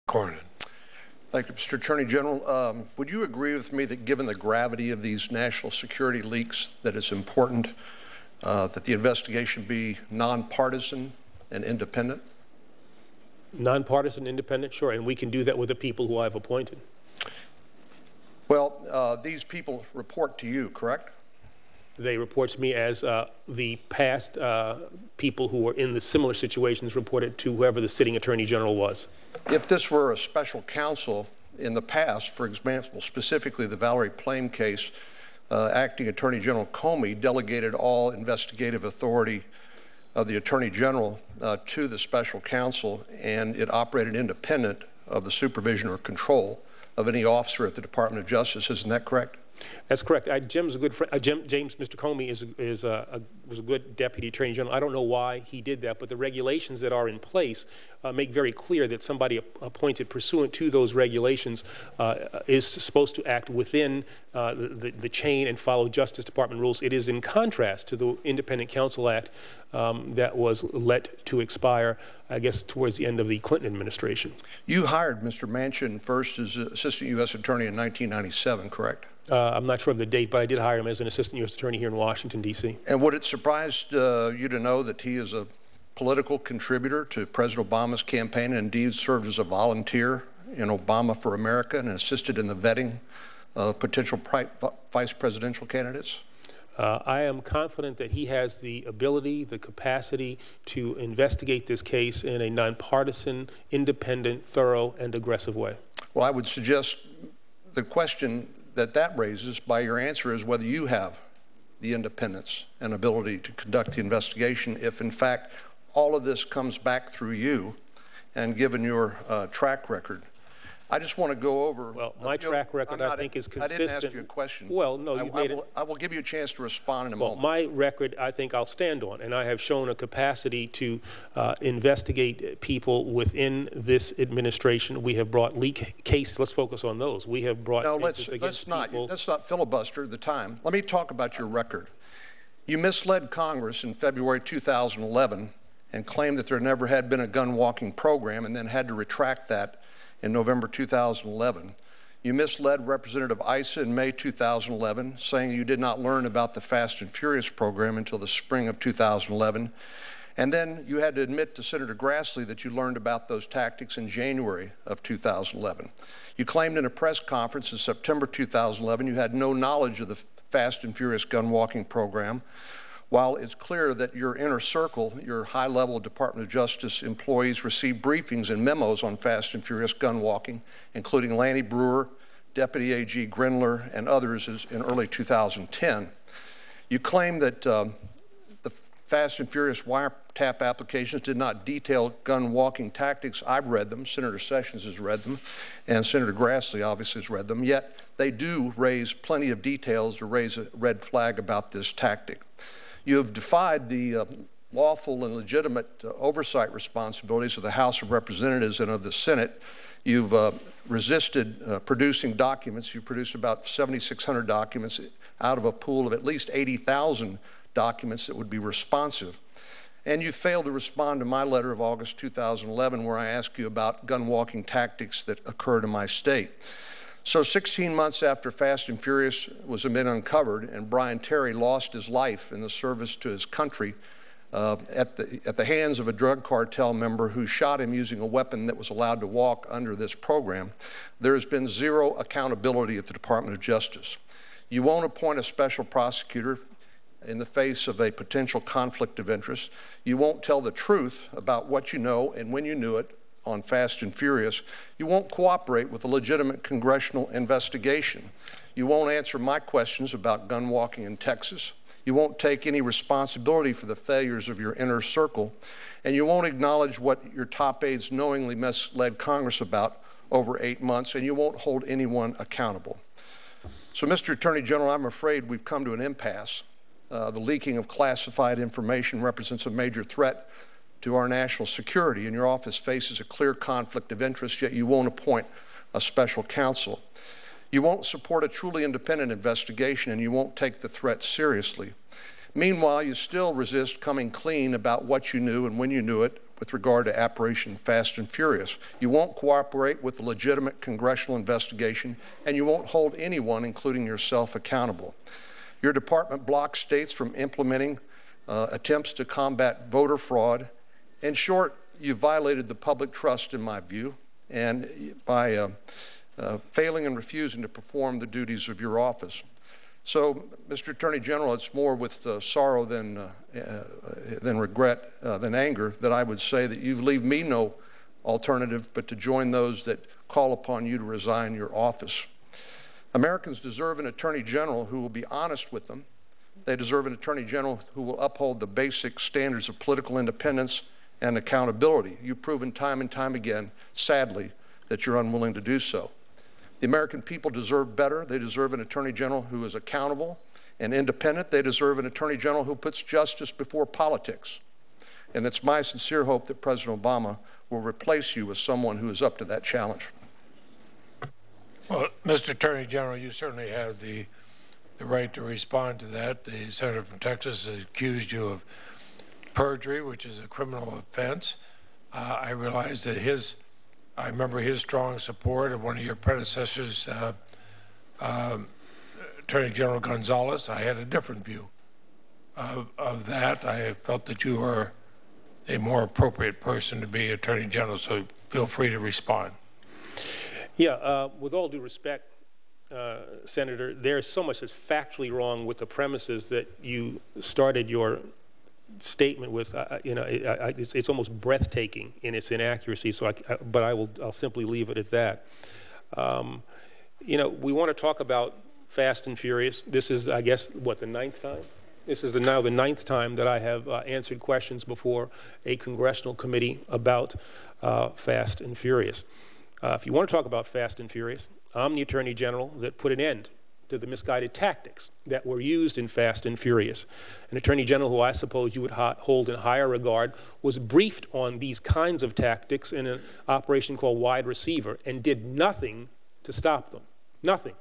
Cornyn. Thank you, Mr. Attorney General. Would you agree with me that given the gravity of these national security leaks, that it's important that the investigation be nonpartisan and independent? Nonpartisan, independent, sure, and we can do that with the people who I've appointed. Well, these people report to you, correct? They report to me as the past people who were in the similar situations reported to whoever the sitting Attorney General was. If this were a special counsel in the past, for example, specifically the Valerie Plame case, Acting Attorney General Comey delegated all investigative authority of the Attorney General to the special counsel, and it operated independent of the supervision or control of any officer at the Department of Justice. Isn't that correct? That's correct. Jim's a good friend. Mr. Comey was a good Deputy Attorney General. I don't know why he did that, but the regulations that are in place make very clear that somebody appointed pursuant to those regulations is supposed to act within the chain and follow Justice Department rules. It is in contrast to the Independent Counsel Act that was let to expire, I guess, towards the end of the Clinton administration. You hired Mr. Manchin first as Assistant U.S. Attorney in 1997, correct? I'm not sure of the date, but I did hire him as an Assistant U.S. Attorney here in Washington, D.C. And would it surprise you to know that he is a political contributor to President Obama's campaign and indeed served as a volunteer in Obama for America and assisted in the vetting of potential vice presidential candidates? I am confident that he has the ability, the capacity to investigate this case in a nonpartisan, independent, thorough, and aggressive way. Well, I would suggest the question that raises by your answer is whether you have the independence and ability to conduct the investigation if, in fact, all of this comes back through you and given your track record. I just want to go over. Well, my track record, I think, is consistent. I didn't ask you a question. Well, no, you made it. I will give you a chance to respond in a moment. My record, I think I'll stand on, and I have shown a capacity to investigate people within this administration. We have brought leak cases. Let's focus on those. We have brought cases against people. Let's not filibuster the time. Let me talk about your record. You misled Congress in February 2011 and claimed that there never had been a gun walking program and then had to retract that in November 2011. You misled Representative Issa in May 2011, saying you did not learn about the Fast and Furious program until the spring of 2011. And then you had to admit to Senator Grassley that you learned about those tactics in January of 2011. You claimed in a press conference in September 2011 you had no knowledge of the Fast and Furious gun walking program, while it's clear that your inner circle, your high-level Department of Justice employees received briefings and memos on Fast and Furious gun walking, including Lanny Brewer, Deputy AG Grindler, and others in early 2010. You claim that the Fast and Furious wiretap applications did not detail gun walking tactics. I've read them, Senator Sessions has read them, and Senator Grassley obviously has read them, yet they do raise plenty of details to raise a red flag about this tactic. You have defied the lawful and legitimate oversight responsibilities of the House of Representatives and of the Senate. You've resisted producing documents. You've produced about 7,600 documents out of a pool of at least 80,000 documents that would be responsive. And you failed to respond to my letter of August 2011 where I asked you about gun walking tactics that occurred in my state. So 16 months after Fast and Furious was uncovered and Brian Terry lost his life in the service to his country at the hands of a drug cartel member who shot him using a weapon that was allowed to walk under this program, there has been zero accountability at the Department of Justice. You won't appoint a special prosecutor in the face of a potential conflict of interest. You won't tell the truth about what you know and when you knew it on Fast and Furious. You won't cooperate with a legitimate congressional investigation. You won't answer my questions about gun walking in Texas. You won't take any responsibility for the failures of your inner circle. And you won't acknowledge what your top aides knowingly misled Congress about over 8 months, and you won't hold anyone accountable. So, Mr. Attorney General, I'm afraid we've come to an impasse. The leaking of classified information represents a major threat to our national security, and your office faces a clear conflict of interest, yet you won't appoint a special counsel. You won't support a truly independent investigation, and you won't take the threat seriously. Meanwhile, you still resist coming clean about what you knew and when you knew it with regard to Operation Fast and Furious. You won't cooperate with the legitimate congressional investigation, and you won't hold anyone, including yourself, accountable. Your department blocks states from implementing attempts to combat voter fraud. In short, you violated the public trust, in my view, and by failing and refusing to perform the duties of your office. So, Mr. Attorney General, it's more with sorrow than regret, than anger, that I would say that you leave me no alternative but to join those that call upon you to resign your office. Americans deserve an Attorney General who will be honest with them. They deserve an Attorney General who will uphold the basic standards of political independence and accountability. You've proven time and time again, sadly, that you're unwilling to do so. The American people deserve better. They deserve an Attorney General who is accountable and independent. They deserve an Attorney General who puts justice before politics. And it's my sincere hope that President Obama will replace you with someone who is up to that challenge. Well, Mr. Attorney General, you certainly have the right to respond to that. The senator from Texas has accused you of perjury, which is a criminal offense. I realize that I remember his strong support of one of your predecessors, Attorney General Gonzalez. I had a different view of that. I felt that you were a more appropriate person to be Attorney General, so feel free to respond. Yeah, with all due respect, Senator, there's so much that's factually wrong with the premises that you started your statement with. It's almost breathtaking in its inaccuracy. So, I'll simply leave it at that. We want to talk about Fast and Furious. This is, I guess, what, the 9th time? This is now the 9th time that I have answered questions before a congressional committee about Fast and Furious. If you want to talk about Fast and Furious, I'm the Attorney General that put an end to the misguided tactics that were used in Fast and Furious. An Attorney General who I suppose you would hold in higher regard was briefed on these kinds of tactics in an operation called Wide Receiver and did nothing to stop them. Nothing.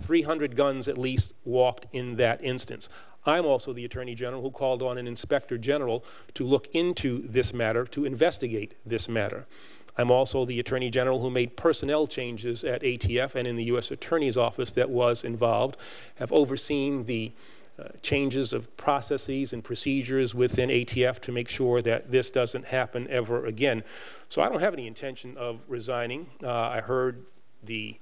300 guns at least walked in that instance. I'm also the Attorney General who called on an Inspector General to look into this matter, to investigate this matter. I'm also the Attorney General who made personnel changes at ATF and in the U.S. Attorney's Office that was involved, have overseen the changes of processes and procedures within ATF to make sure that this doesn't happen ever again. So I don't have any intention of resigning. I heard the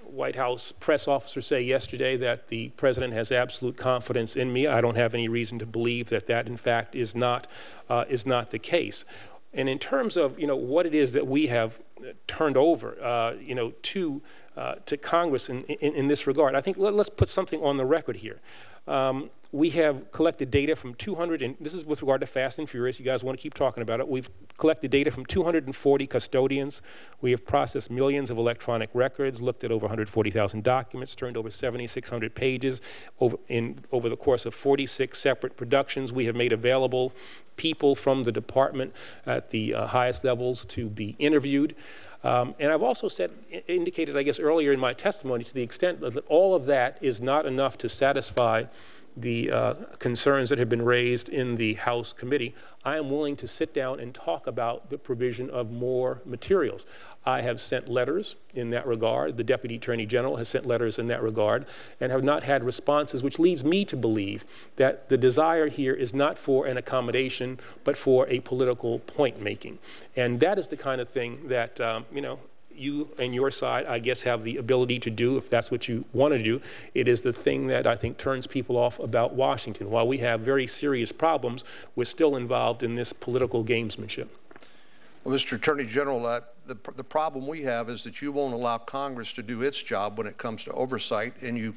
White House press officer say yesterday that the president has absolute confidence in me. I don't have any reason to believe that that, in fact, is not the case. And in terms of what it is that we have turned over to Congress in this regard, I think let's put something on the record here. We have collected data from 200, and this is with regard to Fast and Furious. You guys want to keep talking about it. We've collected data from 240 custodians. We have processed millions of electronic records, looked at over 140,000 documents, turned over 7,600 pages over the course of 46 separate productions. We have made available people from the department at the highest levels to be interviewed. And I've also indicated, I guess, earlier in my testimony, to the extent that all of that is not enough to satisfy the concerns that have been raised in the House committee, I am willing to sit down and talk about the provision of more materials. I have sent letters in that regard. The Deputy Attorney General has sent letters in that regard and have not had responses, which leads me to believe that the desire here is not for an accommodation, but for a political point making. And that is the kind of thing that, you and your side, I guess, have the ability to do if that's what you want to do. It is the thing that I think turns people off about Washington. While we have very serious problems, we're still involved in this political gamesmanship. Well, Mr. Attorney General, the problem we have is that you won't allow Congress to do its job when it comes to oversight, and you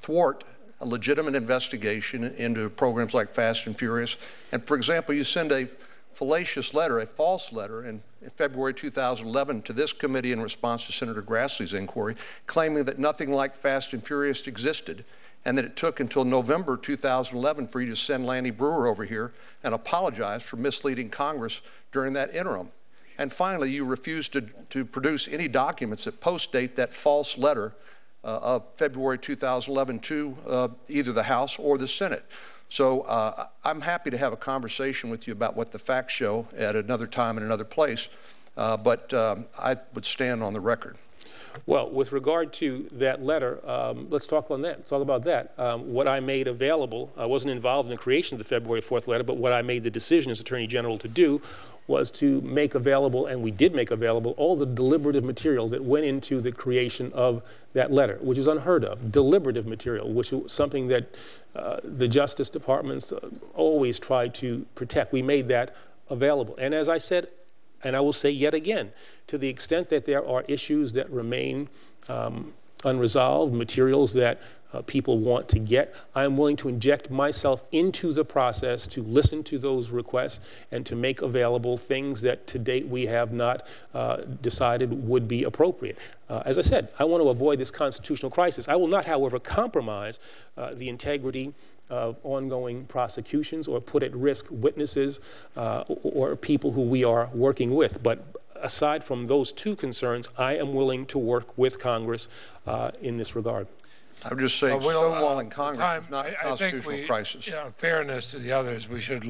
thwart a legitimate investigation into programs like Fast and Furious. And for example, you send a fallacious letter, a false letter, in February 2011 to this committee in response to Senator Grassley's inquiry, claiming that nothing like Fast and Furious existed, and that it took until November 2011 for you to send Lanny Brewer over here and apologize for misleading Congress during that interim. And finally, you refused to produce any documents that post-date that false letter of February 2011 to either the House or the Senate. So I'm happy to have a conversation with you about what the facts show at another time and another place, but I would stand on the record. Well, with regard to that letter, let's talk on that. Let's talk about that. What I made available, I wasn't involved in the creation of the February 4th letter, but what I made the decision as Attorney General to do was to make available, and we did make available, all the deliberative material that went into the creation of that letter, which is unheard of. Deliberative material, which is something that the Justice Departments always try to protect. We made that available. And as I said, and I will say yet again, to the extent that there are issues that remain unresolved, materials that people want to get, I'm willing to inject myself into the process to listen to those requests and to make available things that to date we have not decided would be appropriate. As I said, I want to avoid this constitutional crisis. I will not, however, compromise the integrity of ongoing prosecutions or put at risk witnesses or people who we are working with. But aside from those two concerns, I am willing to work with Congress in this regard. I would just say stonewalling Congress is not a constitutional crisis. Fairness to the others, we should